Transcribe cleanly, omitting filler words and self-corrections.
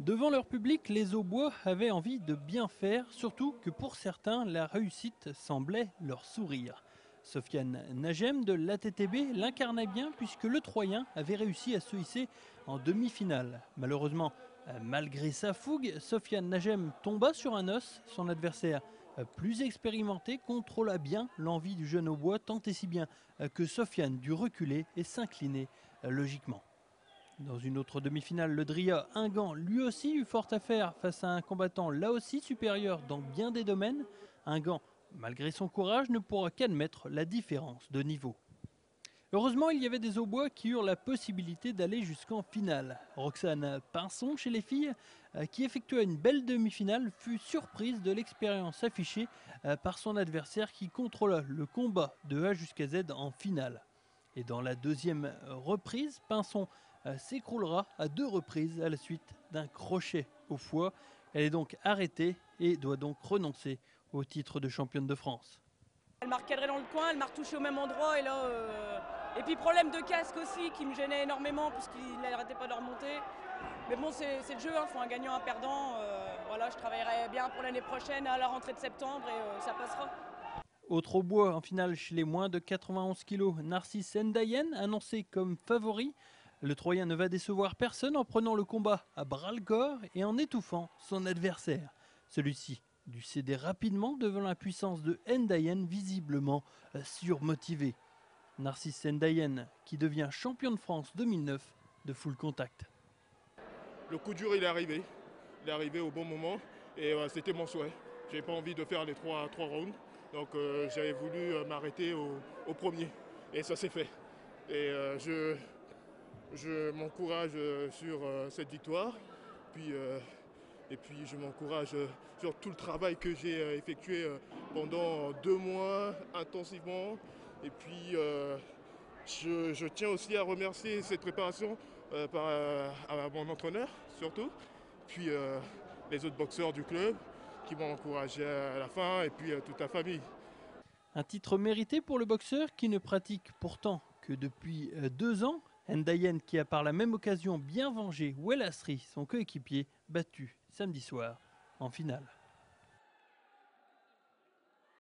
Devant leur public, les Aubois avaient envie de bien faire, surtout que pour certains, la réussite semblait leur sourire. Sofiane Najem de l'ATTB l'incarnait bien puisque le Troyen avait réussi à se hisser en demi-finale. Malheureusement, malgré sa fougue, Sofiane Najem tomba sur un os. Son adversaire, plus expérimenté, contrôla bien l'envie du jeune Aubois, tant et si bien que Sofiane dut reculer et s'incliner logiquement. Dans une autre demi-finale, le Dria Ingan lui aussi eut fort à faire face à un combattant là aussi supérieur dans bien des domaines. Ingan, malgré son courage, ne pourra qu'admettre la différence de niveau. Heureusement, il y avait des Aubois qui eurent la possibilité d'aller jusqu'en finale. Roxane Pinson, chez les filles, qui effectua une belle demi-finale, fut surprise de l'expérience affichée par son adversaire qui contrôla le combat de A jusqu'à Z en finale. Et dans la deuxième reprise, Pinson s'écroulera à 2 reprises à la suite d'un crochet au foie. Elle est donc arrêtée et doit donc renoncer au titre de championne de France. Elle m'a recadré dans le coin, elle m'a retouché au même endroit et là... Et puis problème de casque aussi qui me gênait énormément puisqu'il n'arrêtait pas de remonter. Mais bon, c'est le jeu, il faut un gagnant, un perdant. Voilà, je travaillerai bien pour l'année prochaine à la rentrée de septembre et ça passera. Autre Aubois en finale chez les moins de 91 kg, Narcisse Ndayen, annoncé comme favori. Le Troyen ne va décevoir personne en prenant le combat à bras-le-corps et en étouffant son adversaire. Celui-ci dut céder rapidement devant la puissance de Ndayen, visiblement surmotivé. Narcisse Ndayen qui devient champion de France 2009 de full contact. Le coup dur, il est arrivé. Il est arrivé au bon moment et c'était mon souhait. Je n'avais pas envie de faire les trois rounds. Donc j'avais voulu m'arrêter au premier. Et ça s'est fait. Et je m'encourage sur cette victoire. Et puis je m'encourage sur tout le travail que j'ai effectué pendant 2 mois intensivement. Et puis je tiens aussi à remercier cette préparation à mon entraîneur surtout. Puis les autres boxeurs du club qui m'ont encouragé à la fin et puis toute la famille. Un titre mérité pour le boxeur qui ne pratique pourtant que depuis 2 ans. Ndayen qui a par la même occasion bien vengé Ouel Asri, son coéquipier, battu samedi soir en finale.